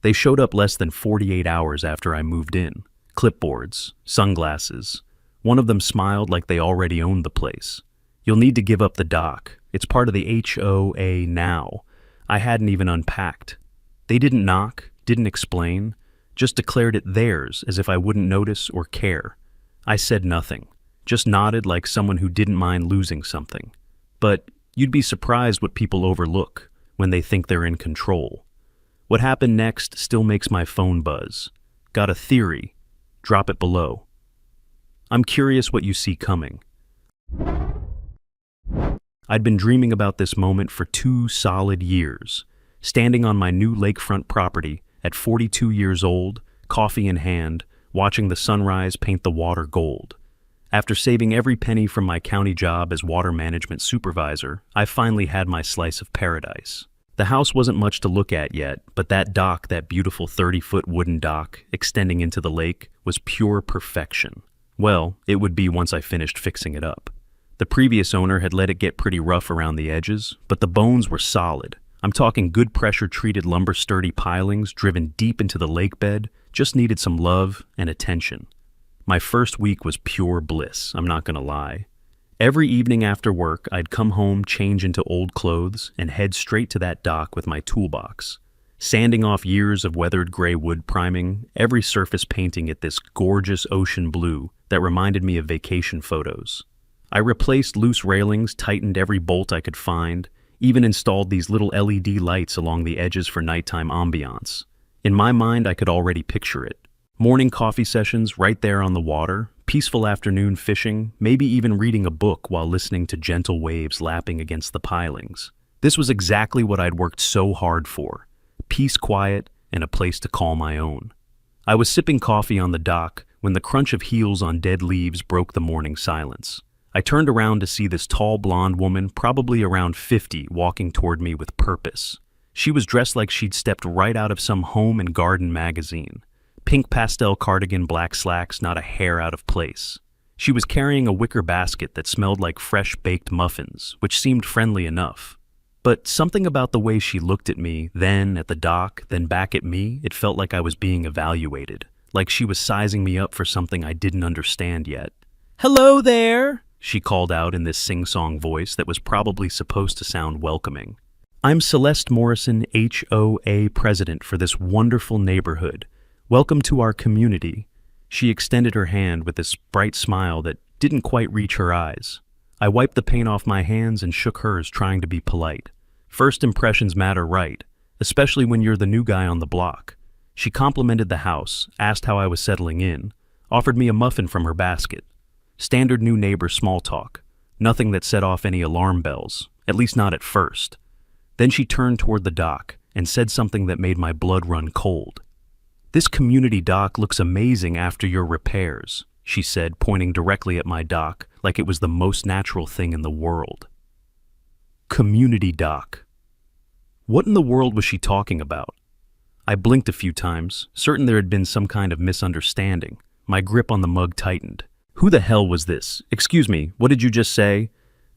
They showed up less than 48 hours after I moved in. Clipboards, sunglasses. One of them smiled like they already owned the place. "You'll need to give up the dock. It's part of the HOA now." I hadn't even unpacked. They didn't knock, didn't explain, just declared it theirs as if I wouldn't notice or care. I said nothing, just nodded like someone who didn't mind losing something. But you'd be surprised what people overlook when they think they're in control. What happened next still makes my phone buzz. Got a theory? Drop it below. I'm curious what you see coming. I'd been dreaming about this moment for 2 solid years, standing on my new lakefront property at 42 years old, coffee in hand, watching the sunrise paint the water gold. After saving every penny from my county job as water management supervisor, I finally had my slice of paradise. The house wasn't much to look at yet, but that dock, that beautiful 30-foot wooden dock extending into the lake, was pure perfection. Well, it would be once I finished fixing it up. The previous owner had let it get pretty rough around the edges, but the bones were solid. I'm talking good pressure-treated lumber-sturdy pilings driven deep into the lake bed, just needed some love and attention. My first week was pure bliss, I'm not gonna lie. Every evening after work, I'd come home, change into old clothes, and head straight to that dock with my toolbox. Sanding off years of weathered gray wood priming, every surface painting it this gorgeous ocean blue that reminded me of vacation photos. I replaced loose railings, tightened every bolt I could find, even installed these little LED lights along the edges for nighttime ambiance. In my mind, I could already picture it. Morning coffee sessions right there on the water, peaceful afternoon fishing, maybe even reading a book while listening to gentle waves lapping against the pilings. This was exactly what I'd worked so hard for. Peace, quiet, and a place to call my own. I was sipping coffee on the dock when the crunch of heels on dead leaves broke the morning silence. I turned around to see this tall blonde woman, probably around 50, walking toward me with purpose. She was dressed like she'd stepped right out of some home and garden magazine. Pink pastel cardigan, black slacks, not a hair out of place. She was carrying a wicker basket that smelled like fresh baked muffins, which seemed friendly enough. But something about the way she looked at me, then at the dock, then back at me, it felt like I was being evaluated, like she was sizing me up for something I didn't understand yet. "Hello there," she called out in this sing-song voice that was probably supposed to sound welcoming. "I'm Celeste Morrison, HOA president for this wonderful neighborhood. Welcome to our community." She extended her hand with this bright smile that didn't quite reach her eyes. I wiped the paint off my hands and shook hers, trying to be polite. First impressions matter, right? Especially when you're the new guy on the block. She complimented the house, asked how I was settling in, offered me a muffin from her basket. Standard new neighbor small talk. Nothing that set off any alarm bells, at least not at first. Then she turned toward the dock and said something that made my blood run cold. "This community dock looks amazing after your repairs," she said, pointing directly at my dock like it was the most natural thing in the world. Community dock. What in the world was she talking about? I blinked a few times, certain there had been some kind of misunderstanding. My grip on the mug tightened. Who the hell was this? "Excuse me, what did you just say?"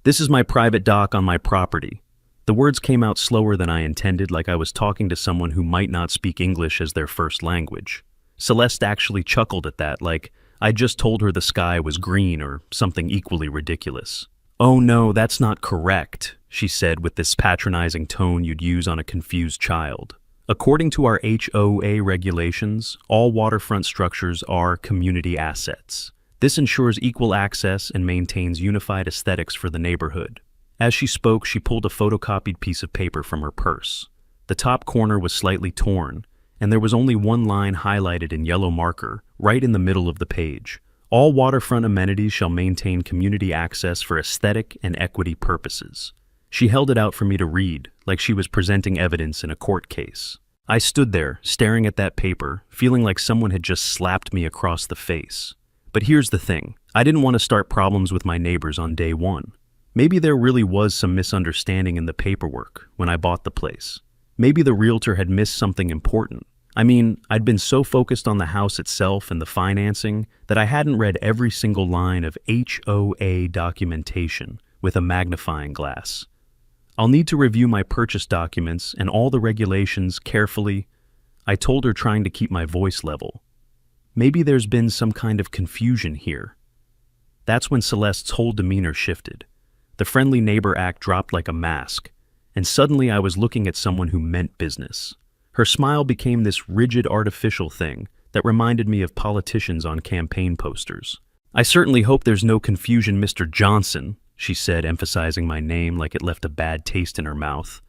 "This is my private dock on my property." The words came out slower than I intended, like I was talking to someone who might not speak English as their first language. Celeste actually chuckled at that, like I just told her the sky was green or something equally ridiculous. "Oh no, that's not correct," she said with this patronizing tone you'd use on a confused child. "According to our HOA regulations, all waterfront structures are community assets. This ensures equal access and maintains unified aesthetics for the neighborhood." As she spoke, she pulled a photocopied piece of paper from her purse. The top corner was slightly torn, and there was only one line highlighted in yellow marker, right in the middle of the page. "All waterfront amenities shall maintain community access for aesthetic and equity purposes." She held it out for me to read, like she was presenting evidence in a court case. I stood there, staring at that paper, feeling like someone had just slapped me across the face. But here's the thing, I didn't want to start problems with my neighbors on day one. Maybe there really was some misunderstanding in the paperwork when I bought the place. Maybe the realtor had missed something important. I mean, I'd been so focused on the house itself and the financing that I hadn't read every single line of HOA documentation with a magnifying glass. I'll need to review my purchase documents and all the regulations carefully. I told her, trying to keep my voice level. Maybe there's been some kind of confusion here. That's when Celeste's whole demeanor shifted. The friendly neighbor act dropped like a mask, and suddenly I was looking at someone who meant business. Her smile became this rigid, artificial thing that reminded me of politicians on campaign posters. "I certainly hope there's no confusion, Mr. Johnson," she said, emphasizing my name like it left a bad taste in her mouth.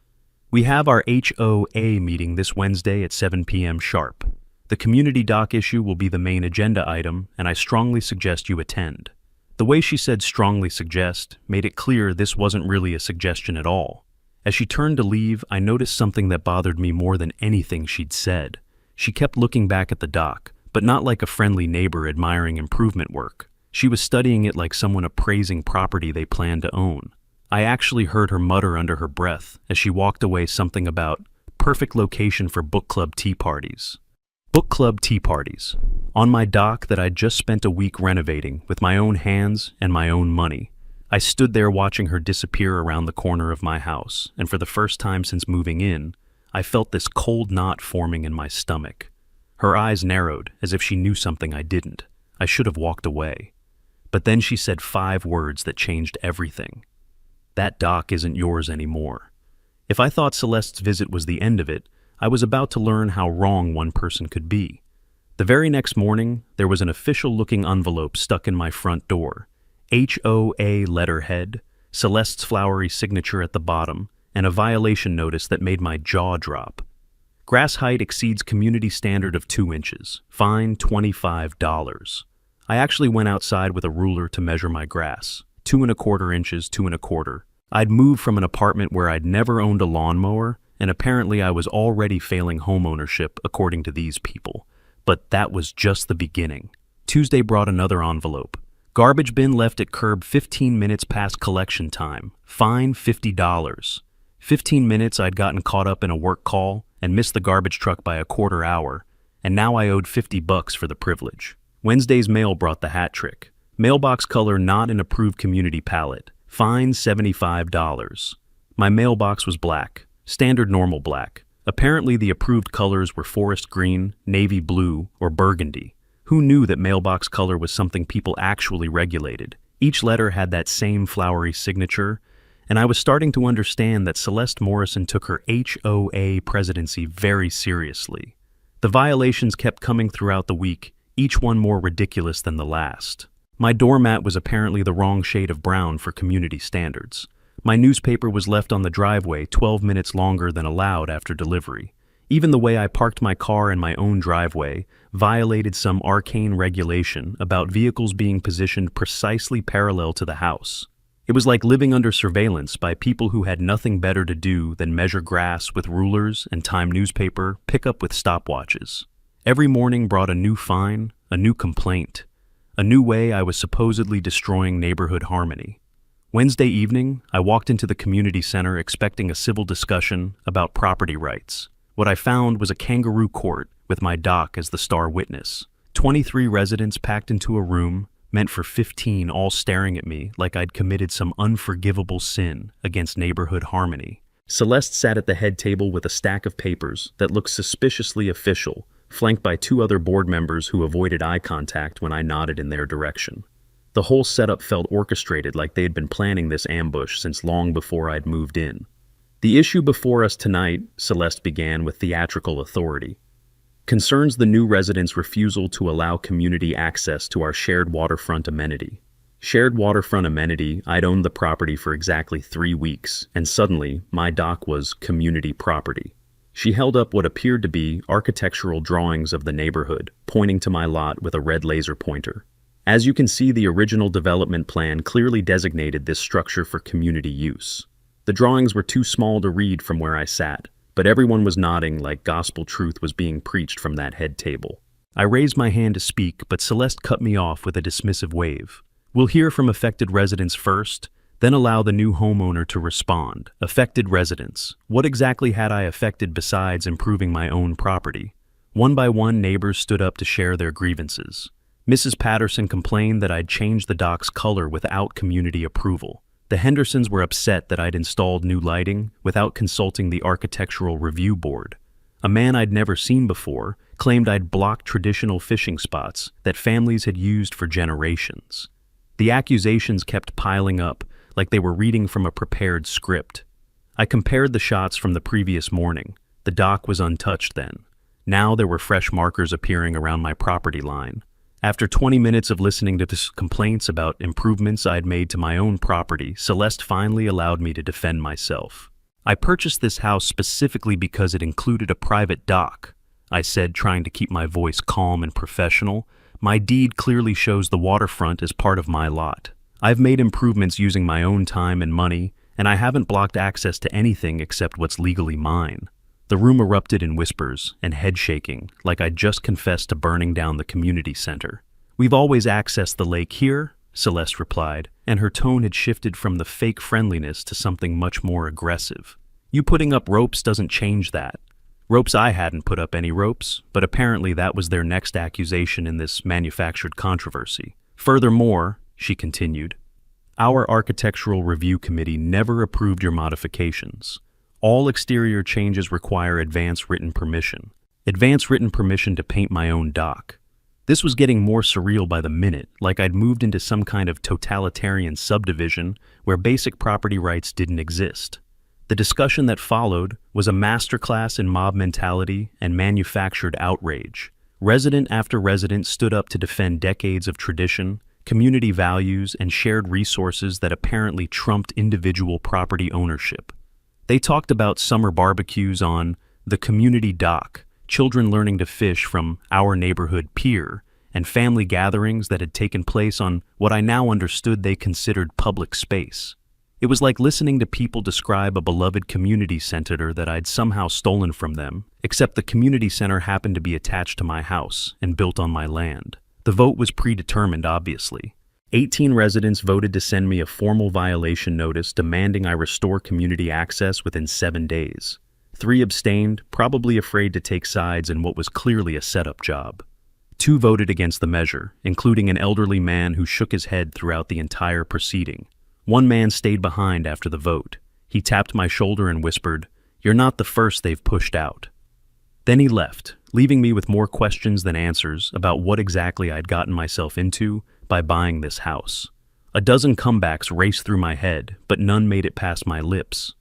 "We have our HOA meeting this Wednesday at 7 p.m. sharp. The community dock issue will be the main agenda item, and I strongly suggest you attend." The way she said "strongly suggest" made it clear this wasn't really a suggestion at all. As she turned to leave, I noticed something that bothered me more than anything she'd said. She kept looking back at the dock, but not like a friendly neighbor admiring improvement work. She was studying it like someone appraising property they planned to own. I actually heard her mutter under her breath as she walked away something about perfect location for book club tea parties. Book club tea parties. On my dock that I'd just spent a week renovating with my own hands and my own money. I stood there watching her disappear around the corner of my house, and for the first time since moving in, I felt this cold knot forming in my stomach. Her eyes narrowed as if she knew something I didn't. I should have walked away. But then she said 5 words that changed everything. "That dock isn't yours anymore." If I thought Celeste's visit was the end of it, I was about to learn how wrong one person could be. The very next morning, there was an official-looking envelope stuck in my front door. HOA letterhead, Celeste's flowery signature at the bottom, and a violation notice that made my jaw drop. Grass height exceeds community standard of 2 inches. Fine $25. I actually went outside with a ruler to measure my grass. 2¼ inches, 2¼ I'd moved from an apartment where I'd never owned a lawnmower, and apparently I was already failing homeownership according to these people. But that was just the beginning. Tuesday brought another envelope. Garbage bin left at curb 15 minutes past collection time. Fine $50. 15 minutes I'd gotten caught up in a work call and missed the garbage truck by a quarter hour, and now I owed $50 for the privilege. Wednesday's mail brought the hat trick. Mailbox color not in approved community palette. Fine $75. My mailbox was black, standard normal black. Apparently the approved colors were forest green, navy blue, or burgundy. Who knew that mailbox color was something people actually regulated? Each letter had that same flowery signature, and I was starting to understand that Celeste Morrison took her HOA presidency very seriously. The violations kept coming throughout the week, each one more ridiculous than the last. My doormat was apparently the wrong shade of brown for community standards. My newspaper was left on the driveway 12 minutes longer than allowed after delivery. Even the way I parked my car in my own driveway violated some arcane regulation about vehicles being positioned precisely parallel to the house. It was like living under surveillance by people who had nothing better to do than measure grass with rulers and time newspaper, pick up with stopwatches. Every morning brought a new fine, a new complaint, a new way I was supposedly destroying neighborhood harmony. Wednesday evening, I walked into the community center expecting a civil discussion about property rights. What I found was a kangaroo court with my dock as the star witness. 23 residents packed into a room, meant for 15, all staring at me like I'd committed some unforgivable sin against neighborhood harmony. Celeste sat at the head table with a stack of papers that looked suspiciously official, flanked by 2 other board members who avoided eye contact when I nodded in their direction. The whole setup felt orchestrated, like they had been planning this ambush since long before I'd moved in. "The issue before us tonight," Celeste began with theatrical authority, "concerns the new residents' refusal to allow community access to our shared waterfront amenity." Shared waterfront amenity, I'd owned the property for exactly 3 weeks, and suddenly, my dock was community property. She held up what appeared to be architectural drawings of the neighborhood, pointing to my lot with a red laser pointer. As you can see, the original development plan clearly designated this structure for community use. The drawings were too small to read from where I sat, but everyone was nodding like gospel truth was being preached from that head table. I raised my hand to speak, but Celeste cut me off with a dismissive wave. "We'll hear from affected residents first, then allow the new homeowner to respond." Affected residents. What exactly had I affected besides improving my own property? One by one, neighbors stood up to share their grievances. Mrs. Patterson complained that I'd changed the dock's color without community approval. The Hendersons were upset that I'd installed new lighting without consulting the Architectural Review Board. A man I'd never seen before claimed I'd blocked traditional fishing spots that families had used for generations. The accusations kept piling up like they were reading from a prepared script. I compared the shots from the previous morning. The dock was untouched then. Now there were fresh markers appearing around my property line. After 20 minutes of listening to complaints about improvements I'd made to my own property, Celeste finally allowed me to defend myself. "I purchased this house specifically because it included a private dock," I said, trying to keep my voice calm and professional. "My deed clearly shows the waterfront as part of my lot. I've made improvements using my own time and money, and I haven't blocked access to anything except what's legally mine." The room erupted in whispers and head shaking, like I'd just confessed to burning down the community center. "We've always accessed the lake here," Celeste replied, and her tone had shifted from the fake friendliness to something much more aggressive. "You putting up ropes doesn't change that." Ropes? I hadn't put up any ropes, but apparently that was their next accusation in this manufactured controversy. "Furthermore," she continued, "our architectural review committee never approved your modifications. All exterior changes require advance written permission. Advance written permission to paint my own dock." This was getting more surreal by the minute, like I'd moved into some kind of totalitarian subdivision where basic property rights didn't exist. The discussion that followed was a masterclass in mob mentality and manufactured outrage. Resident after resident stood up to defend decades of tradition, community values, and shared resources that apparently trumped individual property ownership. They talked about summer barbecues on the community dock, children learning to fish from our neighborhood pier, and family gatherings that had taken place on what I now understood they considered public space. It was like listening to people describe a beloved community center that I'd somehow stolen from them, except the community center happened to be attached to my house and built on my land. The vote was predetermined, obviously. 18 residents voted to send me a formal violation notice demanding I restore community access within 7 days. 3 abstained, probably afraid to take sides in what was clearly a setup job. 2 voted against the measure, including an elderly man who shook his head throughout the entire proceeding. 1 man stayed behind after the vote. He tapped my shoulder and whispered, "You're not the first they've pushed out." Then he left, leaving me with more questions than answers about what exactly I'd gotten myself into by buying this house. A dozen comebacks raced through my head, but none made it past my lips.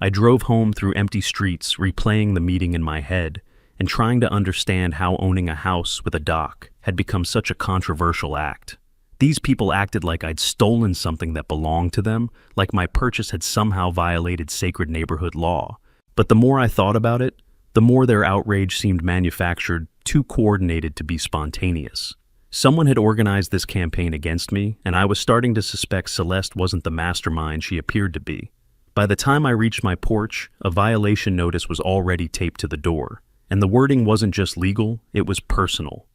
I drove home through empty streets, replaying the meeting in my head, and trying to understand how owning a house with a dock had become such a controversial act. These people acted like I'd stolen something that belonged to them, like my purchase had somehow violated sacred neighborhood law. But the more I thought about it, the more their outrage seemed manufactured, too coordinated to be spontaneous. Someone had organized this campaign against me, and I was starting to suspect Celeste wasn't the mastermind she appeared to be. By the time I reached my porch, a violation notice was already taped to the door, and the wording wasn't just legal, it was personal.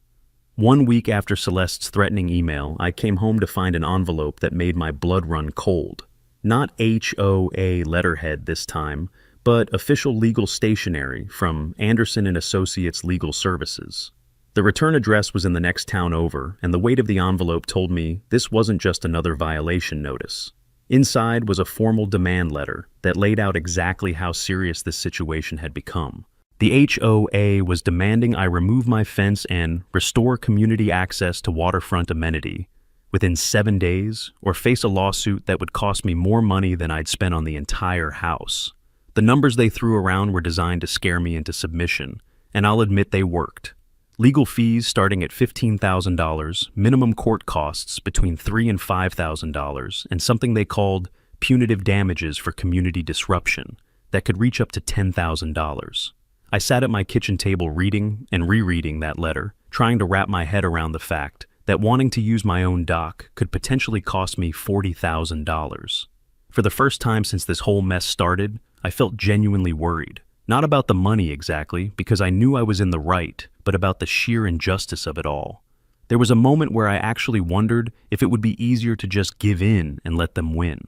1 week after Celeste's threatening email, I came home to find an envelope that made my blood run cold. Not HOA letterhead this time, but official legal stationery from Anderson & Associates Legal Services. The return address was in the next town over, and the weight of the envelope told me this wasn't just another violation notice. Inside was a formal demand letter that laid out exactly how serious this situation had become. The HOA was demanding I remove my fence and restore community access to waterfront amenity within 7 days, or face a lawsuit that would cost me more money than I'd spent on the entire house. The numbers they threw around were designed to scare me into submission, and I'll admit they worked. Legal fees starting at $15,000, minimum court costs between $3,000 and $5,000, and something they called punitive damages for community disruption that could reach up to $10,000. I sat at my kitchen table reading and rereading that letter, trying to wrap my head around the fact that wanting to use my own dock could potentially cost me $40,000. For the first time since this whole mess started, I felt genuinely worried. Not about the money exactly, because I knew I was in the right, but about the sheer injustice of it all. There was a moment where I actually wondered if it would be easier to just give in and let them win.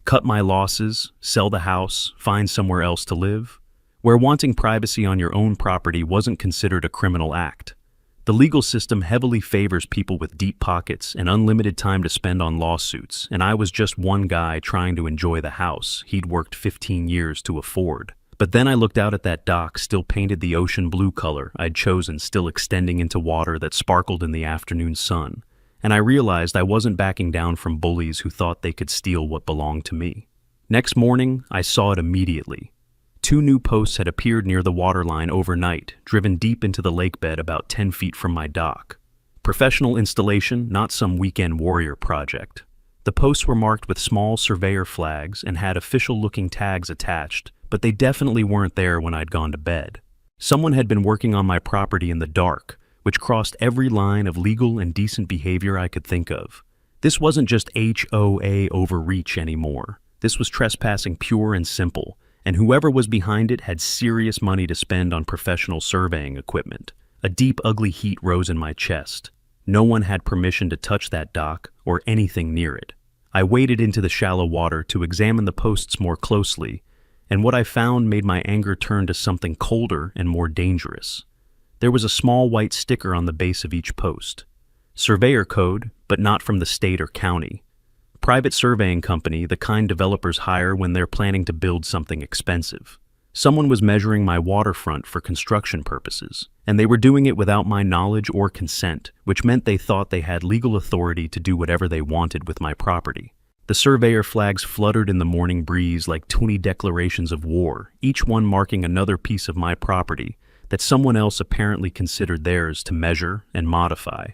Cut my losses, sell the house, find somewhere else to live, where wanting privacy on your own property wasn't considered a criminal act. The legal system heavily favors people with deep pockets and unlimited time to spend on lawsuits, and I was just one guy trying to enjoy the house he'd worked 15 years to afford. But then I looked out at that dock, still painted the ocean blue color I'd chosen, still extending into water that sparkled in the afternoon sun, and I realized I wasn't backing down from bullies who thought they could steal what belonged to me. Next morning, I saw it immediately. 2 new posts had appeared near the waterline overnight, driven deep into the lake bed about 10 feet from my dock. Professional installation, not some weekend warrior project. The posts were marked with small surveyor flags and had official-looking tags attached, but they definitely weren't there when I'd gone to bed. Someone had been working on my property in the dark, which crossed every line of legal and decent behavior I could think of. This wasn't just HOA overreach anymore. This was trespassing pure and simple, and whoever was behind it had serious money to spend on professional surveying equipment. A deep, ugly heat rose in my chest. No one had permission to touch that dock or anything near it. I waded into the shallow water to examine the posts more closely, and what I found made my anger turn to something colder and more dangerous. There was a small white sticker on the base of each post. Surveyor code, but not from the state or county. Private surveying company, the kind developers hire when they're planning to build something expensive. Someone was measuring my waterfront for construction purposes, and they were doing it without my knowledge or consent, which meant they thought they had legal authority to do whatever they wanted with my property. The surveyor flags fluttered in the morning breeze like tiny declarations of war, each one marking another piece of my property that someone else apparently considered theirs to measure and modify.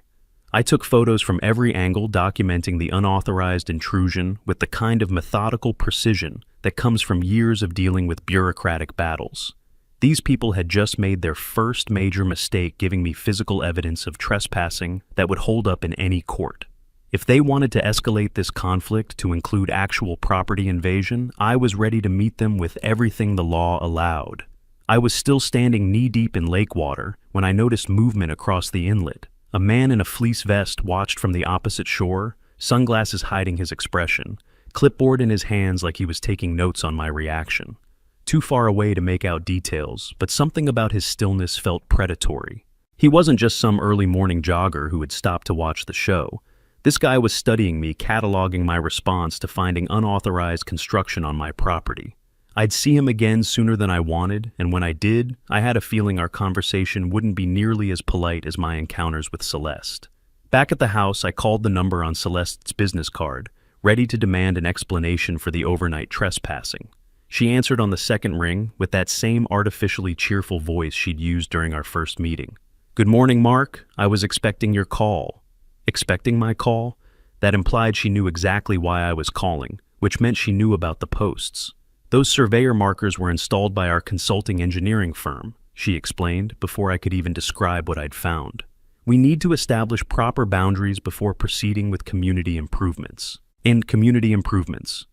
I took photos from every angle documenting the unauthorized intrusion with the kind of methodical precision that comes from years of dealing with bureaucratic battles. These people had just made their first major mistake, giving me physical evidence of trespassing that would hold up in any court. If they wanted to escalate this conflict to include actual property invasion, I was ready to meet them with everything the law allowed. I was still standing knee-deep in lake water when I noticed movement across the inlet. A man in a fleece vest watched from the opposite shore, sunglasses hiding his expression, clipboard in his hands like he was taking notes on my reaction. Too far away to make out details, but something about his stillness felt predatory. He wasn't just some early morning jogger who had stopped to watch the show. This guy was studying me, cataloging my response to finding unauthorized construction on my property. I'd see him again sooner than I wanted, and when I did, I had a feeling our conversation wouldn't be nearly as polite as my encounters with Celeste. Back at the house, I called the number on Celeste's business card, ready to demand an explanation for the overnight trespassing. She answered on the second ring with that same artificially cheerful voice she'd used during our first meeting. "Good morning, Mark. I was expecting your call." Expecting my call? That implied she knew exactly why I was calling, which meant she knew about the posts. "Those surveyor markers were installed by our consulting engineering firm," she explained before I could even describe what I'd found. "We need to establish proper boundaries before proceeding with community improvements." And community improvements.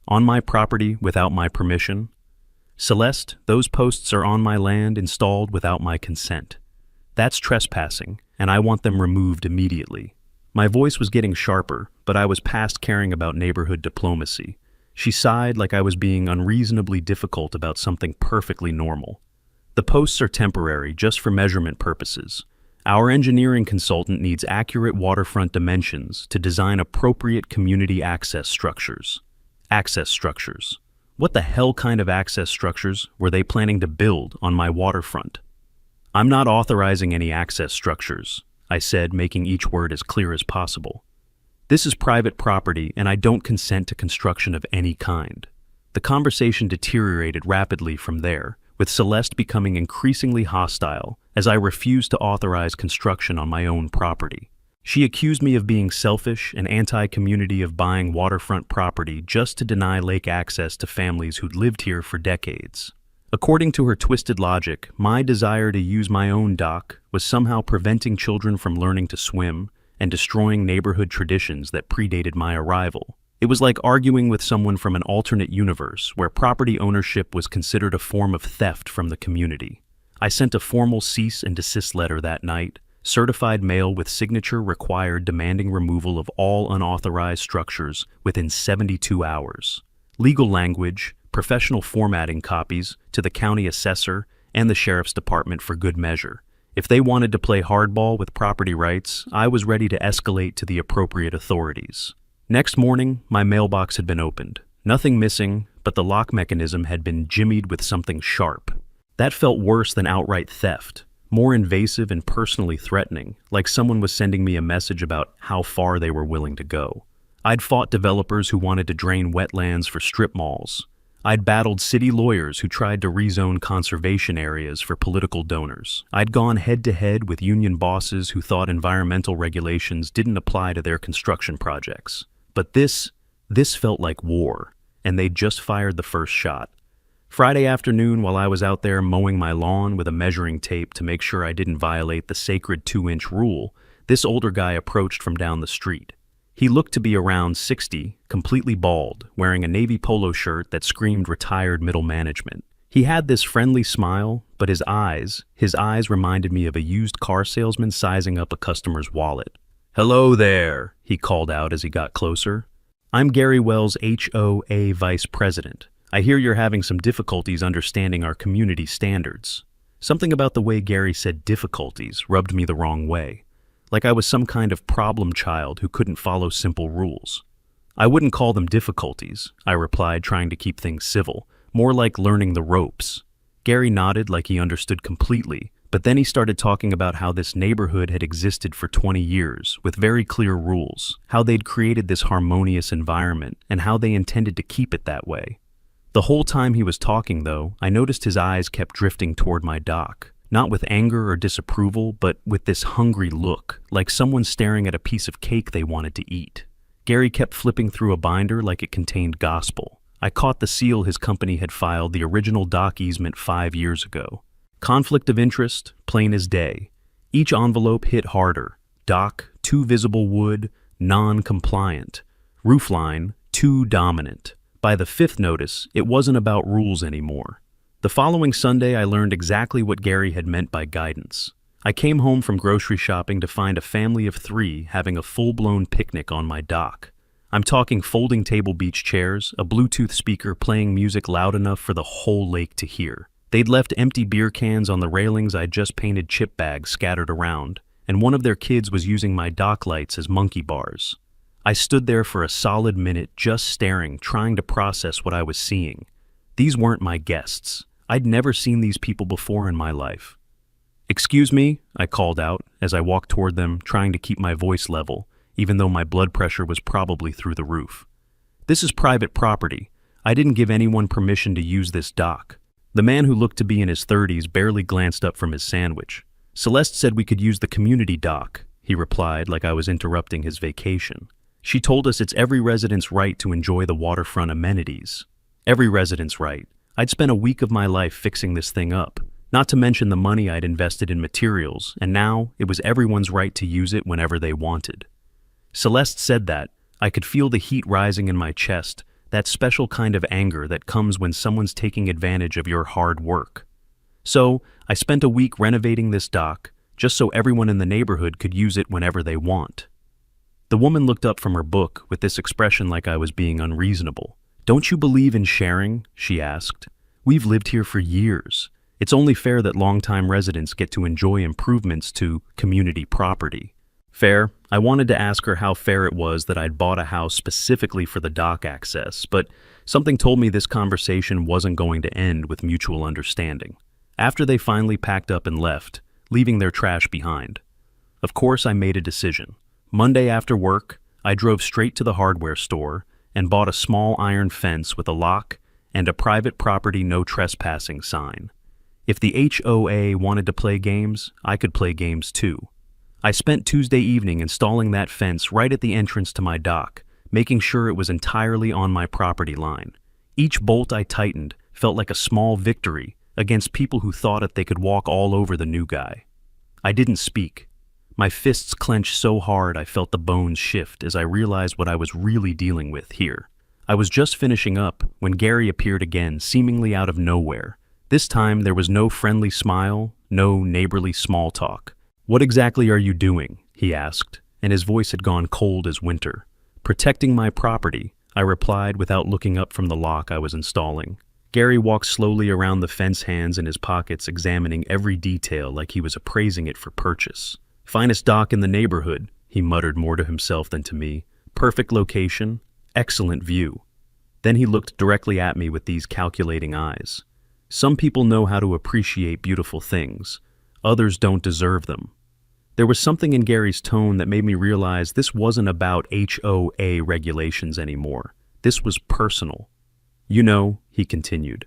On my property without my permission? "Celeste, those posts are on my land, installed without my consent. That's trespassing, and I want them removed immediately." My voice was getting sharper, but I was past caring about neighborhood diplomacy. She sighed like I was being unreasonably difficult about something perfectly normal. "The posts are temporary, just for measurement purposes. Our engineering consultant needs accurate waterfront dimensions to design appropriate community access structures." Access structures. What the hell kind of access structures were they planning to build on my waterfront? "I'm not authorizing any access structures," I said, making each word as clear as possible. "This is private property, and I don't consent to construction of any kind." The conversation deteriorated rapidly from there, with Celeste becoming increasingly hostile as I refused to authorize construction on my own property. She accused me of being selfish and anti-community, of buying waterfront property just to deny lake access to families who'd lived here for decades. According to her twisted logic, my desire to use my own dock was somehow preventing children from learning to swim and destroying neighborhood traditions that predated my arrival. It was like arguing with someone from an alternate universe where property ownership was considered a form of theft from the community. I sent a formal cease and desist letter that night, certified mail with signature required, demanding removal of all unauthorized structures within 72 hours. Legal language, professional formatting copies to the county assessor and the sheriff's department for good measure. If they wanted to play hardball with property rights, I was ready to escalate to the appropriate authorities. Next morning, my mailbox had been opened. Nothing missing, but but the lock mechanism had been jimmied with something sharp. That felt worse than outright theft, more invasive and personally threatening, like someone was sending me a message about how far they were willing to go. I'd fought developers who wanted to drain wetlands for strip malls. I'd battled city lawyers who tried to rezone conservation areas for political donors. I'd gone head-to-head with union bosses who thought environmental regulations didn't apply to their construction projects. But this felt like war, and they'd just fired the first shot. Friday afternoon, while I was out there mowing my lawn with a measuring tape to make sure I didn't violate the sacred 2-inch rule, this older guy approached from down the street. He looked to be around 60, completely bald, wearing a navy polo shirt that screamed retired middle management. He had this friendly smile, but his eyes reminded me of a used car salesman sizing up a customer's wallet. "Hello there," he called out as he got closer. "I'm Gary Wells, HOA Vice President. I hear you're having some difficulties understanding our community standards." Something about the way Gary said difficulties rubbed me the wrong way. Like I was some kind of problem child who couldn't follow simple rules. "I wouldn't call them difficulties," I replied, trying to keep things civil, "more like learning the ropes." Gary nodded like he understood completely, but then he started talking about how this neighborhood had existed for 20 years, with very clear rules, how they'd created this harmonious environment, and how they intended to keep it that way. The whole time he was talking, though, I noticed his eyes kept drifting toward my dock. Not with anger or disapproval, but with this hungry look, like someone staring at a piece of cake they wanted to eat. Gary kept flipping through a binder like it contained gospel. I caught the seal his company had filed the original dock easement 5 years ago. Conflict of interest, plain as day. Each envelope hit harder. Dock, too visible wood, non-compliant. Roofline, too dominant. By the 5th notice, it wasn't about rules anymore. The following Sunday, I learned exactly what Gary had meant by guidance. I came home from grocery shopping to find a family of 3 having a full-blown picnic on my dock. I'm talking folding table beach chairs, a Bluetooth speaker playing music loud enough for the whole lake to hear. They'd left empty beer cans on the railings I'd just painted chip bags scattered around, and one of their kids was using my dock lights as monkey bars. I stood there for a solid minute just staring, trying to process what I was seeing. These weren't my guests. I'd never seen these people before in my life. "Excuse me," I called out as I walked toward them, trying to keep my voice level, even though my blood pressure was probably through the roof. "This is private property. I didn't give anyone permission to use this dock." The man, who looked to be in his 30s, barely glanced up from his sandwich. "Celeste said we could use the community dock," he replied like I was interrupting his vacation. "She told us it's every resident's right to enjoy the waterfront amenities." Every resident's right. I'd spent a week of my life fixing this thing up, not to mention the money I'd invested in materials, and now it was everyone's right to use it whenever they wanted. Celeste said that. I could feel the heat rising in my chest, that special kind of anger that comes when someone's taking advantage of your hard work. So, I spent a week renovating this dock, just so everyone in the neighborhood could use it whenever they want. The woman looked up from her book with this expression like I was being unreasonable. "Don't you believe in sharing?" she asked. "We've lived here for years. It's only fair that longtime residents get to enjoy improvements to community property." Fair. I wanted to ask her how fair it was that I'd bought a house specifically for the dock access, but something told me this conversation wasn't going to end with mutual understanding. After they finally packed up and left, leaving their trash behind, of course I made a decision. Monday after work, I drove straight to the hardware store and bought a small iron fence with a lock and a private property no trespassing sign. If the HOA wanted to play games, I could play games too. I spent Tuesday evening installing that fence right at the entrance to my dock, making sure it was entirely on my property line. Each bolt I tightened felt like a small victory against people who thought that they could walk all over the new guy. I didn't speak. My fists clenched so hard I felt the bones shift as I realized what I was really dealing with here. I was just finishing up when Gary appeared again, seemingly out of nowhere. This time there was no friendly smile, no neighborly small talk. "What exactly are you doing?" he asked, and his voice had gone cold as winter. "Protecting my property," I replied without looking up from the lock I was installing. Gary walked slowly around the fence, hands in his pockets, examining every detail like he was appraising it for purchase. "Finest dock in the neighborhood," he muttered, more to himself than to me. "Perfect location, excellent view." Then he looked directly at me with these calculating eyes. Some people know how to appreciate beautiful things. Others don't deserve them. There was something in Gary's tone that made me realize this wasn't about HOA regulations anymore. This was personal. You know, he continued,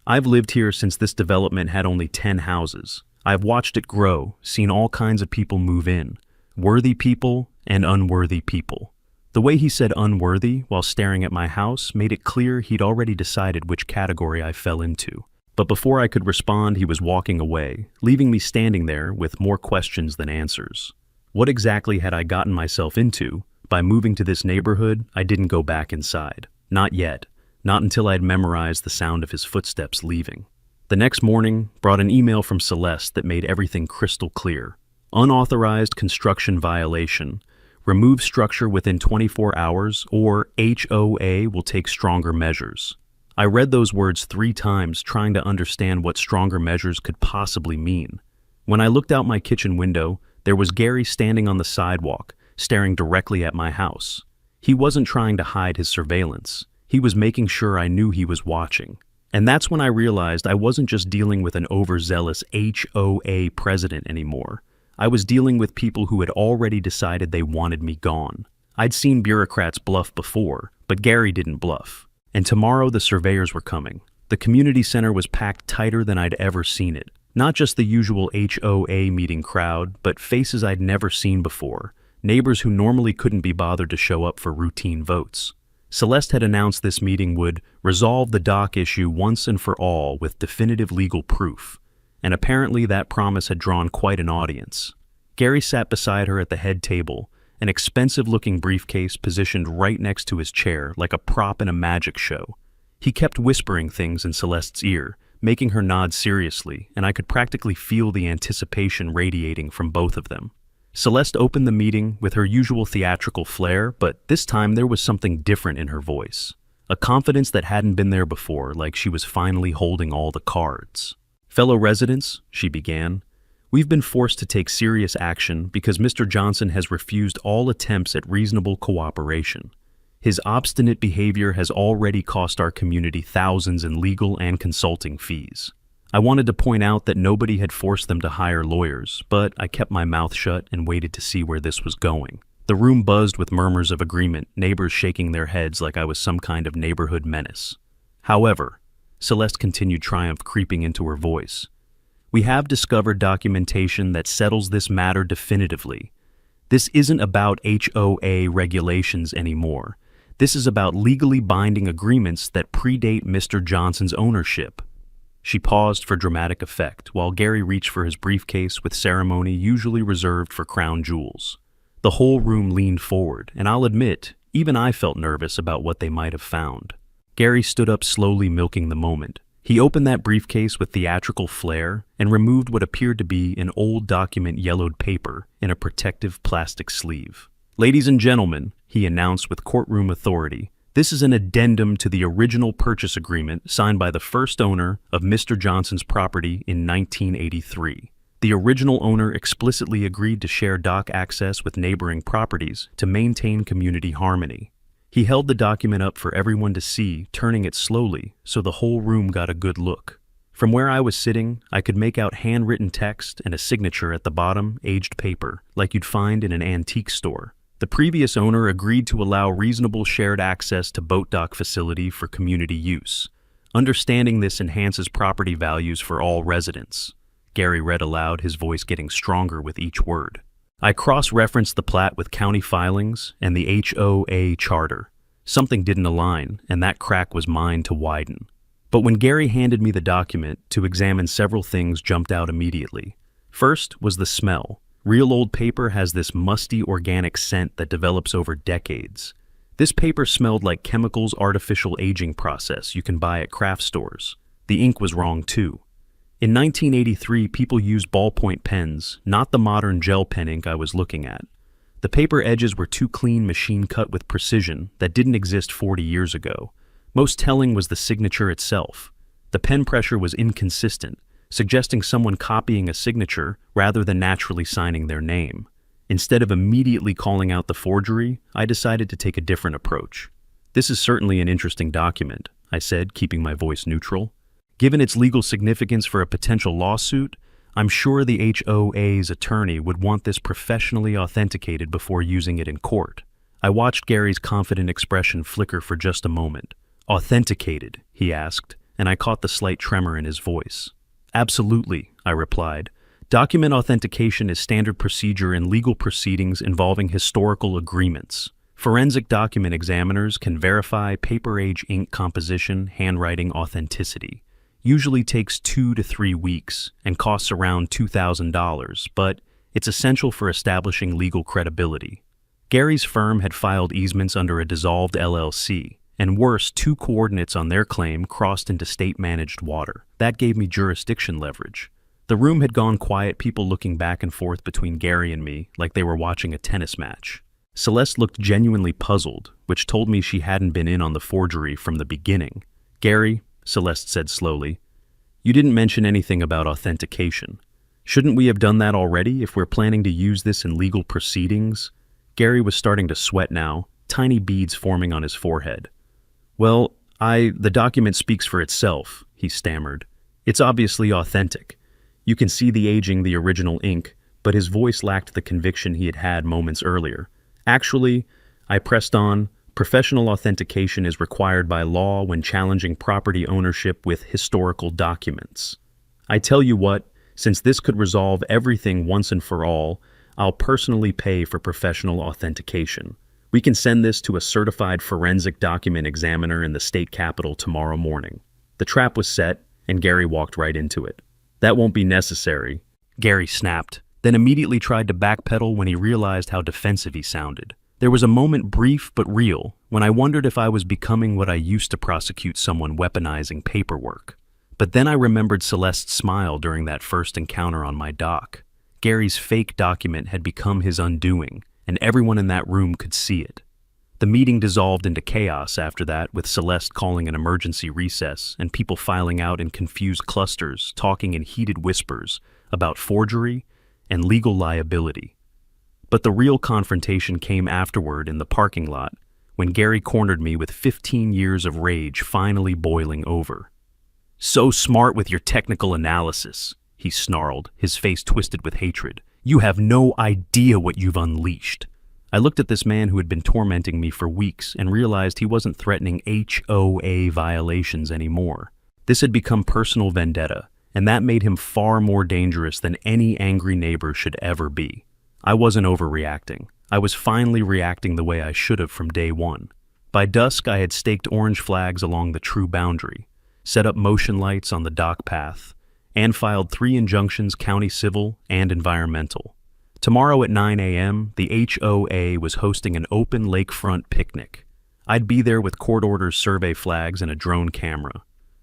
I've lived here since this development had only 10 houses. I've watched it grow, seen all kinds of people move in. Worthy people and unworthy people. The way he said unworthy while staring at my house made it clear he'd already decided which category I fell into. But before I could respond, he was walking away, leaving me standing there with more questions than answers. What exactly had I gotten myself into? By moving to this neighborhood, I didn't go back inside. Not yet. Not until I'd memorized the sound of his footsteps leaving. The next morning brought an email from Celeste that made everything crystal clear. Unauthorized construction violation. Remove structure within 24 hours or HOA will take stronger measures. I read those words 3 times trying to understand what stronger measures could possibly mean. When I looked out my kitchen window, there was Gary standing on the sidewalk, staring directly at my house. He wasn't trying to hide his surveillance. He was making sure I knew he was watching. And that's when I realized I wasn't just dealing with an overzealous HOA president anymore. I was dealing with people who had already decided they wanted me gone. I'd seen bureaucrats bluff before, but Gary didn't bluff. And tomorrow the surveyors were coming. The community center was packed tighter than I'd ever seen it. Not just the usual HOA meeting crowd, but faces I'd never seen before. Neighbors who normally couldn't be bothered to show up for routine votes. Celeste had announced this meeting would resolve the dock issue once and for all with definitive legal proof. And apparently that promise had drawn quite an audience. Gary sat beside her at the head table, an expensive-looking briefcase positioned right next to his chair like a prop in a magic show. He kept whispering things in Celeste's ear, making her nod seriously, and I could practically feel the anticipation radiating from both of them. Celeste opened the meeting with her usual theatrical flair, but this time there was something different in her voice. A confidence that hadn't been there before, like she was finally holding all the cards. Fellow residents, she began, we've been forced to take serious action because Mr. Johnson has refused all attempts at reasonable cooperation. His obstinate behavior has already cost our community thousands in legal and consulting fees. I wanted to point out that nobody had forced them to hire lawyers, but I kept my mouth shut and waited to see where this was going. The room buzzed with murmurs of agreement, neighbors shaking their heads like I was some kind of neighborhood menace. However, Celeste continued, triumph creeping into her voice. We have discovered documentation that settles this matter definitively. This isn't about HOA regulations anymore. This is about legally binding agreements that predate Mr. Johnson's ownership. She paused for dramatic effect, while Gary reached for his briefcase with ceremony usually reserved for crown jewels. The whole room leaned forward, and I'll admit, even I felt nervous about what they might have found. Gary stood up slowly, milking the moment. He opened that briefcase with theatrical flair and removed what appeared to be an old document yellowed paper in a protective plastic sleeve. Ladies and gentlemen, he announced with courtroom authority, this is an addendum to the original purchase agreement signed by the first owner of Mr. Johnson's property in 1983. The original owner explicitly agreed to share dock access with neighboring properties to maintain community harmony. He held the document up for everyone to see, turning it slowly so the whole room got a good look. From where I was sitting, I could make out handwritten text and a signature at the bottom, aged paper, like you'd find in an antique store. The previous owner agreed to allow reasonable shared access to boat dock facility for community use. Understanding this enhances property values for all residents. Gary read aloud, his voice getting stronger with each word. I cross-referenced the plat with county filings and the HOA charter. Something didn't align, and that crack was mine to widen. But when Gary handed me the document to examine, several things jumped out immediately. First was the smell. Real old paper has this musty organic scent that develops over decades. This paper smelled like chemicals artificial aging process you can buy at craft stores. The ink was wrong too. In 1983, people used ballpoint pens, not the modern gel pen ink I was looking at. The paper edges were too clean, machine cut with precision that didn't exist 40 years ago. Most telling was the signature itself. The pen pressure was inconsistent, suggesting someone copying a signature rather than naturally signing their name. Instead of immediately calling out the forgery, I decided to take a different approach. This is certainly an interesting document, I said, keeping my voice neutral. Given its legal significance for a potential lawsuit, I'm sure the HOA's attorney would want this professionally authenticated before using it in court. I watched Gary's confident expression flicker for just a moment. Authenticated, he asked, and I caught the slight tremor in his voice. Absolutely, I replied. Document authentication is standard procedure in legal proceedings involving historical agreements. Forensic document examiners can verify paper-age ink composition, handwriting authenticity. Usually takes 2 to 3 weeks and costs around $2,000, but it's essential for establishing legal credibility. Gary's firm had filed easements under a dissolved LLC, and worse, 2 coordinates on their claim crossed into state-managed water. That gave me jurisdiction leverage. The room had gone quiet, people looking back and forth between Gary and me like they were watching a tennis match. Celeste looked genuinely puzzled, which told me she hadn't been in on the forgery from the beginning. Gary, Celeste said slowly, you didn't mention anything about authentication. Shouldn't we have done that already if we're planning to use this in legal proceedings? Gary was starting to sweat now, tiny beads forming on his forehead. Well, the document speaks for itself, he stammered. It's obviously authentic. You can see the aging, the original ink, but his voice lacked the conviction he had had moments earlier. Actually, I pressed on, professional authentication is required by law when challenging property ownership with historical documents. I tell you what, since this could resolve everything once and for all, I'll personally pay for professional authentication. We can send this to a certified forensic document examiner in the state capitol tomorrow morning. The trap was set, and Gary walked right into it. That won't be necessary, Gary snapped, then immediately tried to backpedal when he realized how defensive he sounded. There was a moment, brief but real, when I wondered if I was becoming what I used to prosecute someone weaponizing paperwork. But then I remembered Celeste's smile during that first encounter on my dock. Gary's fake document had become his undoing, and everyone in that room could see it. The meeting dissolved into chaos after that, with Celeste calling an emergency recess and people filing out in confused clusters, talking in heated whispers about forgery and legal liability. But the real confrontation came afterward in the parking lot, when Gary cornered me with 15 years of rage finally boiling over. So smart with your technical analysis, he snarled, his face twisted with hatred. You have no idea what you've unleashed. I looked at this man who had been tormenting me for weeks and realized he wasn't threatening HOA violations anymore. This had become personal vendetta, and that made him far more dangerous than any angry neighbor should ever be. I wasn't overreacting. I was finally reacting the way I should have from day one. By dusk, I had staked orange flags along the true boundary, set up motion lights on the dock path, and filed 3 injunctions, county civil and environmental. Tomorrow at 9 a.m., the HOA was hosting an open lakefront picnic. I'd be there with court orders, survey flags, and a drone camera.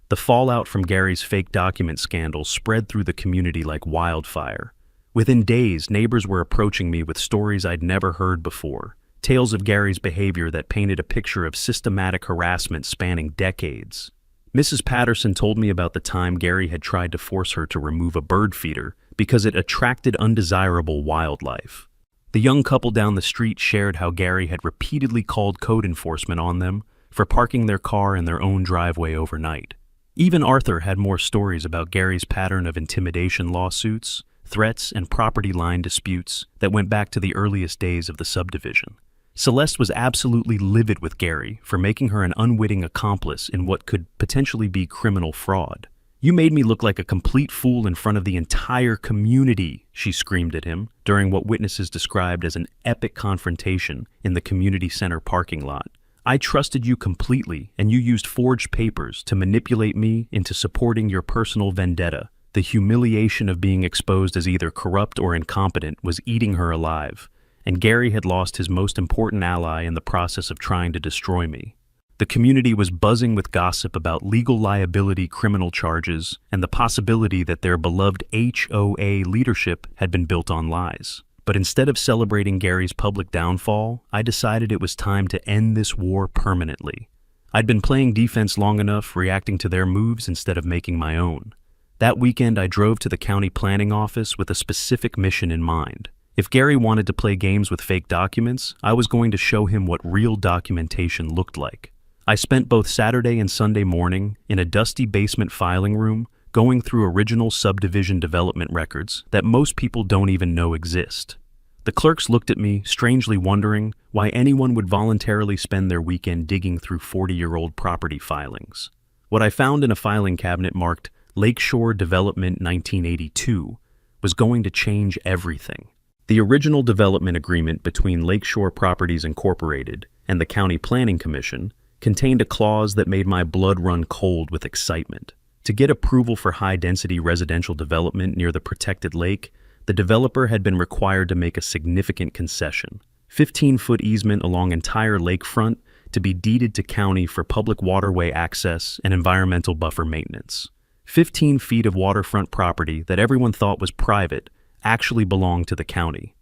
The fallout from Gary's fake document scandal spread through the community like wildfire. Within days, neighbors were approaching me with stories I'd never heard before, tales of Gary's behavior that painted a picture of systematic harassment spanning decades. Mrs. Patterson told me about the time Gary had tried to force her to remove a bird feeder because it attracted undesirable wildlife. The young couple down the street shared how Gary had repeatedly called code enforcement on them for parking their car in their own driveway overnight. Even Arthur had more stories about Gary's pattern of intimidation lawsuits, threats, and property line disputes that went back to the earliest days of the subdivision. Celeste was absolutely livid with Gary for making her an unwitting accomplice in what could potentially be criminal fraud. You made me look like a complete fool in front of the entire community, she screamed at him during what witnesses described as an epic confrontation in the community center parking lot. I trusted you completely, and you used forged papers to manipulate me into supporting your personal vendetta. The humiliation of being exposed as either corrupt or incompetent was eating her alive, and Gary had lost his most important ally in the process of trying to destroy me. The community was buzzing with gossip about legal liability, criminal charges, and the possibility that their beloved HOA leadership had been built on lies. But instead of celebrating Gary's public downfall, I decided it was time to end this war permanently. I'd been playing defense long enough, reacting to their moves instead of making my own. That weekend, I drove to the county planning office with a specific mission in mind. If Gary wanted to play games with fake documents, I was going to show him what real documentation looked like. I spent both Saturday and Sunday morning in a dusty basement filing room going through original subdivision development records that most people don't even know exist. The clerks looked at me, strangely wondering why anyone would voluntarily spend their weekend digging through 40-year-old property filings. What I found in a filing cabinet marked Lakeshore Development 1982 was going to change everything. The original development agreement between Lakeshore Properties Incorporated and the County Planning Commission contained a clause that made my blood run cold with excitement. To get approval for high-density residential development near the protected lake, the developer had been required to make a significant concession: 15-foot easement along entire lakefront to be deeded to county for public waterway access and environmental buffer maintenance. 15 feet of waterfront property that everyone thought was private actually belonged to the county.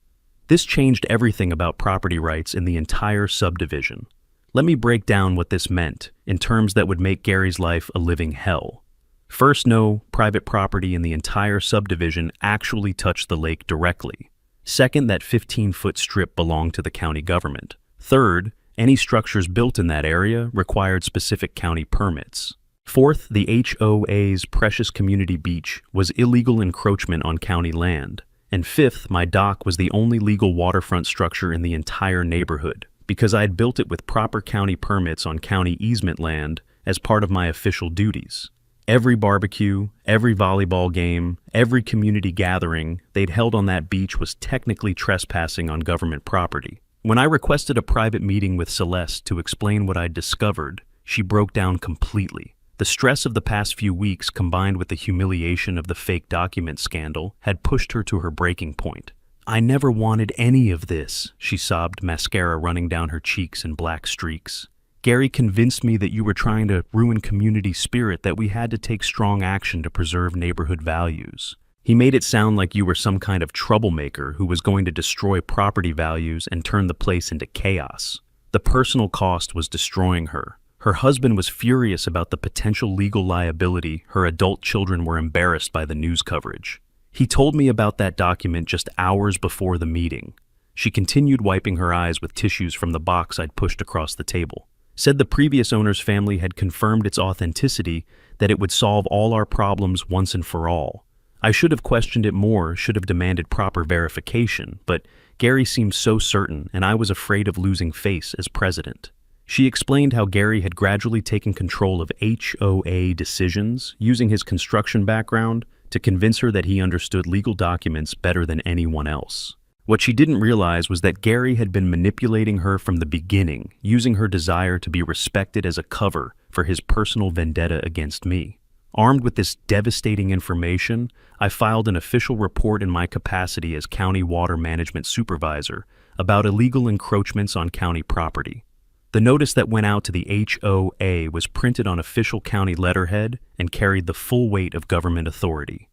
This changed everything about property rights in the entire subdivision. Let me break down what this meant in terms that would make Gary's life a living hell. First, no private property in the entire subdivision actually touched the lake directly. Second, that 15-foot strip belonged to the county government. Third, any structures built in that area required specific county permits. Fourth, the HOA's precious community beach was illegal encroachment on county land. And fifth, my dock was the only legal waterfront structure in the entire neighborhood, because I had built it with proper county permits on county easement land as part of my official duties. Every barbecue, every volleyball game, every community gathering they'd held on that beach was technically trespassing on government property. When I requested a private meeting with Celeste to explain what I'd discovered, she broke down completely. The stress of the past few weeks combined with the humiliation of the fake document scandal had pushed her to her breaking point. "I never wanted any of this," she sobbed, mascara running down her cheeks in black streaks. "Gary convinced me that you were trying to ruin community spirit, that we had to take strong action to preserve neighborhood values. He made it sound like you were some kind of troublemaker who was going to destroy property values and turn the place into chaos." The personal cost was destroying her. Her husband was furious about the potential legal liability. Her adult children were embarrassed by the news coverage. He told me about that document just hours before the meeting. She continued wiping her eyes with tissues from the box I'd pushed across the table. Said the previous owner's family had confirmed its authenticity, that it would solve all our problems once and for all. I should have questioned it more, should have demanded proper verification, but Gary seemed so certain, and I was afraid of losing face as president. She explained how Gary had gradually taken control of HOA decisions, using his construction background to convince her that he understood legal documents better than anyone else. What she didn't realize was that Gary had been manipulating her from the beginning, using her desire to be respected as a cover for his personal vendetta against me. Armed with this devastating information, I filed an official report in my capacity as County Water Management Supervisor about illegal encroachments on county property. The notice that went out to the HOA was printed on official county letterhead and carried the full weight of government authority.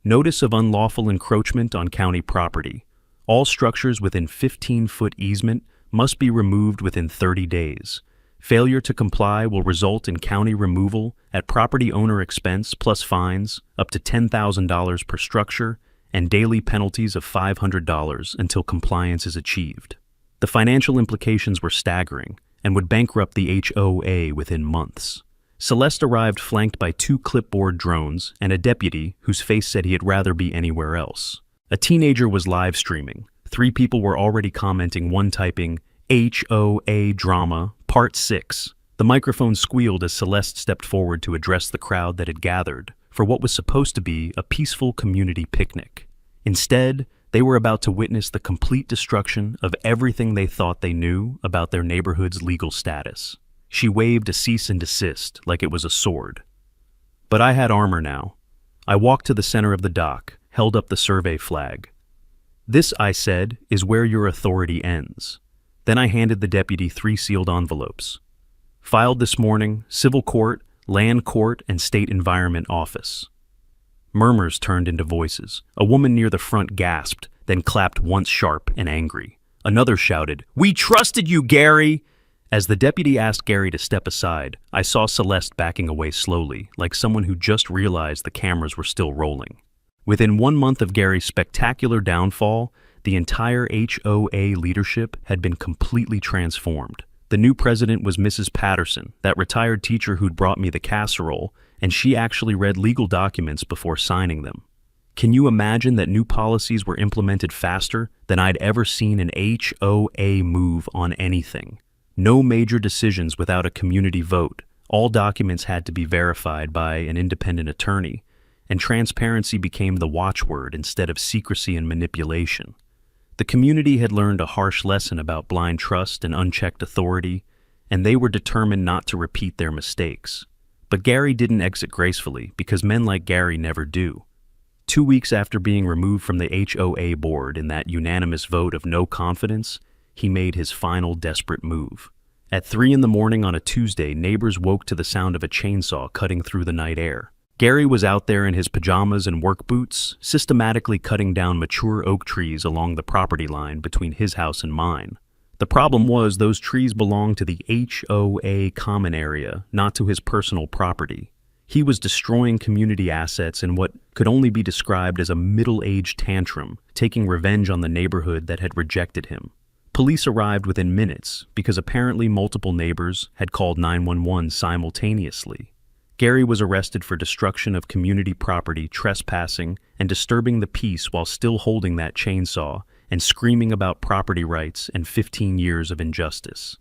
Notice of unlawful encroachment on county property. All structures within 15-foot easement must be removed within 30 days. Failure to comply will result in county removal at property owner expense plus fines up to $10,000 per structure and daily penalties of $500 until compliance is achieved. The financial implications were staggering and would bankrupt the HOA within months. Celeste arrived flanked by 2 clipboard drones and a deputy whose face said he'd rather be anywhere else. A teenager was live streaming. 3 people were already commenting, one typing, "HOA drama, part 6. The microphone squealed as Celeste stepped forward to address the crowd that had gathered for what was supposed to be a peaceful community picnic. Instead, they were about to witness the complete destruction of everything they thought they knew about their neighborhood's legal status. She waved a cease and desist like it was a sword. But I had armor now. I walked to the center of the dock, held up the survey flag. "This," I said, "is where your authority ends." Then I handed the deputy 3 sealed envelopes. "Filed this morning, Civil Court, Land Court, and State Environment Office." Murmurs turned into voices. A woman near the front gasped, then clapped once sharp and angry. Another shouted, "We trusted you, Gary!" As the deputy asked Gary to step aside, I saw Celeste backing away slowly, like someone who just realized the cameras were still rolling. Within 1 month of Gary's spectacular downfall, the entire HOA leadership had been completely transformed. The new president was Mrs. Patterson, that retired teacher who'd brought me the casserole, and she actually read legal documents before signing them. Can you imagine that new policies were implemented faster than I'd ever seen an HOA move on anything? No major decisions without a community vote. All documents had to be verified by an independent attorney, and transparency became the watchword instead of secrecy and manipulation. The community had learned a harsh lesson about blind trust and unchecked authority, and they were determined not to repeat their mistakes. But Gary didn't exit gracefully, because men like Gary never do. 2 weeks after being removed from the HOA board in that unanimous vote of no confidence, he made his final desperate move. At 3 in the morning on a Tuesday, neighbors woke to the sound of a chainsaw cutting through the night air. Gary was out there in his pajamas and work boots, systematically cutting down mature oak trees along the property line between his house and mine. The problem was those trees belonged to the HOA common area, not to his personal property. He was destroying community assets in what could only be described as a middle-aged tantrum, taking revenge on the neighborhood that had rejected him. Police arrived within minutes because apparently multiple neighbors had called 911 simultaneously. Gary was arrested for destruction of community property, trespassing, and disturbing the peace while still holding that chainsaw and screaming about property rights and 15 years of injustice.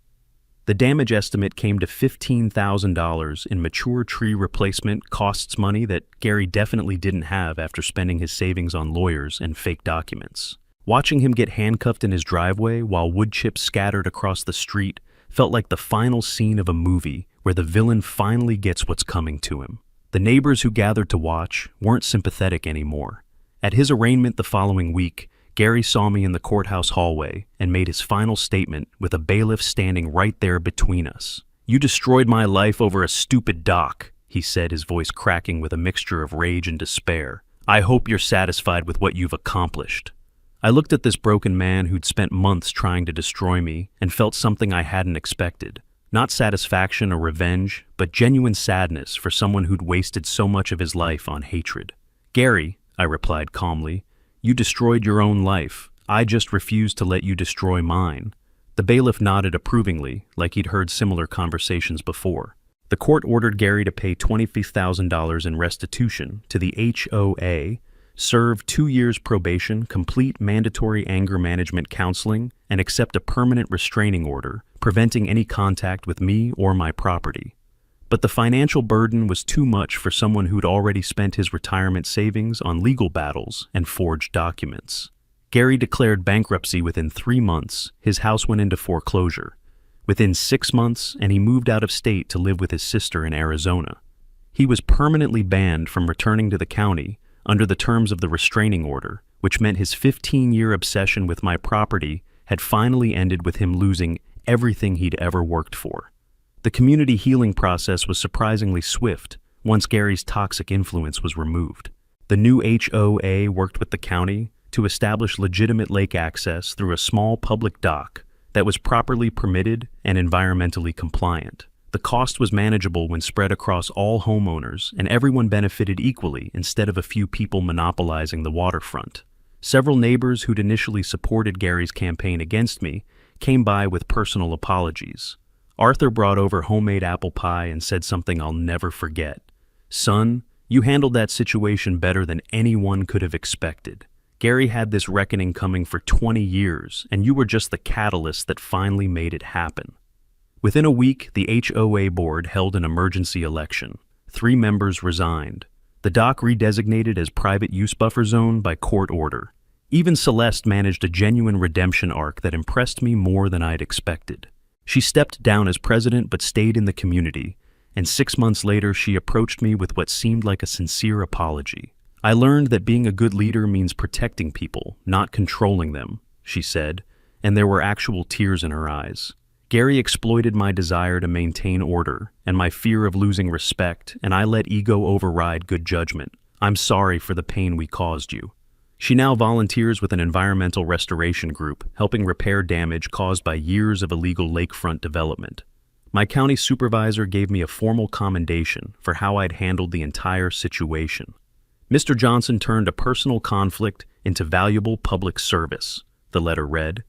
The damage estimate came to $15,000 in mature tree replacement costs, money that Gary definitely didn't have after spending his savings on lawyers and fake documents. Watching him get handcuffed in his driveway while wood chips scattered across the street felt like the final scene of a movie where the villain finally gets what's coming to him. The neighbors who gathered to watch weren't sympathetic anymore. At his arraignment the following week, Gary saw me in the courthouse hallway and made his final statement with a bailiff standing right there between us. "You destroyed my life over a stupid dock," he said, his voice cracking with a mixture of rage and despair. "I hope you're satisfied with what you've accomplished." I looked at this broken man who'd spent months trying to destroy me and felt something I hadn't expected. Not satisfaction or revenge, but genuine sadness for someone who'd wasted so much of his life on hatred. "Gary," I replied calmly, "you destroyed your own life. I just refused to let you destroy mine." The bailiff nodded approvingly, like he'd heard similar conversations before. The court ordered Gary to pay $25,000 in restitution to the HOA, serve 2 years probation, complete mandatory anger management counseling, and accept a permanent restraining order, preventing any contact with me or my property. But the financial burden was too much for someone who'd already spent his retirement savings on legal battles and forged documents. Gary declared bankruptcy within 3 months. His house went into foreclosure. Within 6 months, and he moved out of state to live with his sister in Arizona. He was permanently banned from returning to the county under the terms of the restraining order, which meant his 15-year obsession with my property had finally ended with him losing everything he'd ever worked for. The community healing process was surprisingly swift once Gary's toxic influence was removed. The new HOA worked with the county to establish legitimate lake access through a small public dock that was properly permitted and environmentally compliant. The cost was manageable when spread across all homeowners, and everyone benefited equally instead of a few people monopolizing the waterfront. Several neighbors who'd initially supported Gary's campaign against me came by with personal apologies. Arthur brought over homemade apple pie and said something I'll never forget. "Son, you handled that situation better than anyone could have expected. Gary had this reckoning coming for 20 years, and you were just the catalyst that finally made it happen." Within a week, the HOA board held an emergency election. 3 members resigned. The dock redesignated as private use buffer zone by court order. Even Celeste managed a genuine redemption arc that impressed me more than I'd expected. She stepped down as president but stayed in the community, and 6 months later she approached me with what seemed like a sincere apology. "I learned that being a good leader means protecting people, not controlling them," she said, and there were actual tears in her eyes. "Gary exploited my desire to maintain order and my fear of losing respect, and I let ego override good judgment. I'm sorry for the pain we caused you." She now volunteers with an environmental restoration group, helping repair damage caused by years of illegal lakefront development. My county supervisor gave me a formal commendation for how I'd handled the entire situation. "Mr. Johnson turned a personal conflict into valuable public service," the letter read.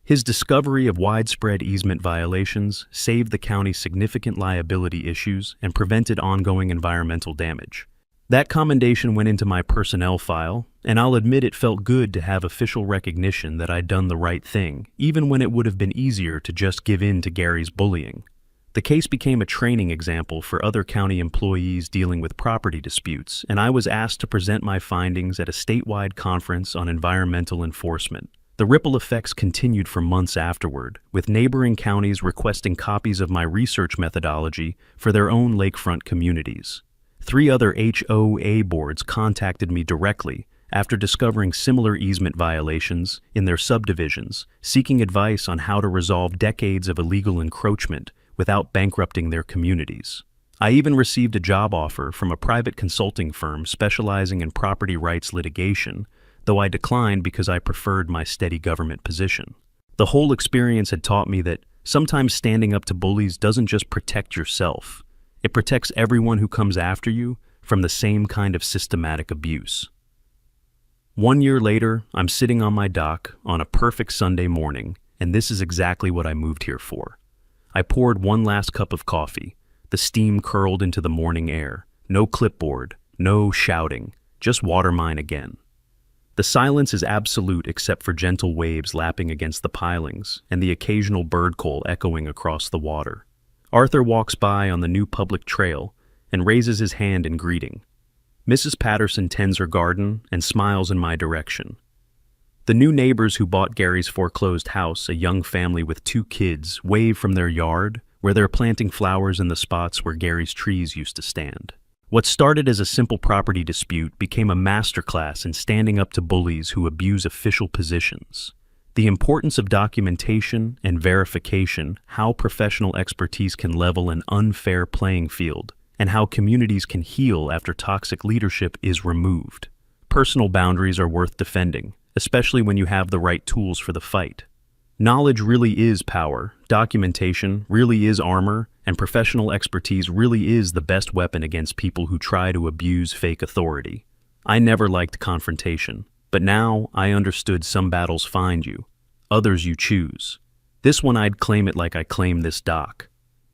His discovery of widespread easement violations saved the county significant liability issues and prevented ongoing environmental damage. That commendation went into my personnel file, and I'll admit it felt good to have official recognition that I'd done the right thing, even when it would have been easier to just give in to Gary's bullying. The case became a training example for other county employees dealing with property disputes, and I was asked to present my findings at a statewide conference on environmental enforcement. The ripple effects continued for months afterward, with neighboring counties requesting copies of my research methodology for their own lakefront communities. 3 other HOA boards contacted me directly after discovering similar easement violations in their subdivisions, seeking advice on how to resolve decades of illegal encroachment without bankrupting their communities. I even received a job offer from a private consulting firm specializing in property rights litigation, though I declined because I preferred my steady government position. The whole experience had taught me that sometimes standing up to bullies doesn't just protect yourself, it protects everyone who comes after you from the same kind of systematic abuse. 1 year later, I'm sitting on my dock on a perfect Sunday morning, and this is exactly what I moved here for. I poured one last cup of coffee. The steam curled into the morning air. No clipboard, no shouting, just water mine again. The silence is absolute except for gentle waves lapping against the pilings and the occasional bird call echoing across the water. Arthur walks by on the new public trail and raises his hand in greeting. Mrs. Patterson tends her garden and smiles in my direction. The new neighbors who bought Gary's foreclosed house, a young family with 2 kids, wave from their yard where they're planting flowers in the spots where Gary's trees used to stand. What started as a simple property dispute became a masterclass in standing up to bullies who abuse official positions. The importance of documentation and verification, how professional expertise can level an unfair playing field, and how communities can heal after toxic leadership is removed. Personal boundaries are worth defending, especially when you have the right tools for the fight. Knowledge really is power, documentation really is armor, and professional expertise really is the best weapon against people who try to abuse fake authority. I never liked confrontation, but now I understood some battles find you, others you choose. This one I'd claim it like I claimed this dock.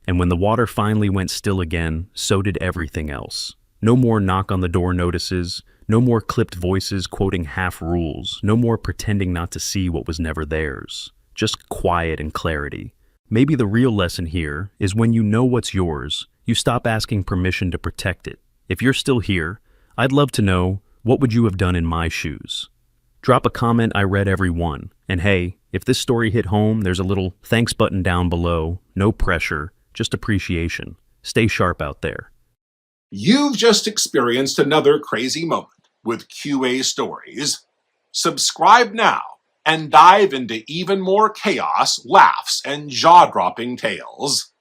And when the water finally went still again, so did everything else. No more knock on the door notices, no more clipped voices quoting half rules, no more pretending not to see what was never theirs. Just quiet and clarity. Maybe the real lesson here is when you know what's yours, you stop asking permission to protect it. If you're still here, I'd love to know, what would you have done in my shoes? Drop a comment, I read every one. And hey, if this story hit home, there's a little thanks button down below. No pressure, just appreciation. Stay sharp out there. You've just experienced another crazy moment with QA Stories. Subscribe now and dive into even more chaos, laughs, and jaw-dropping tales.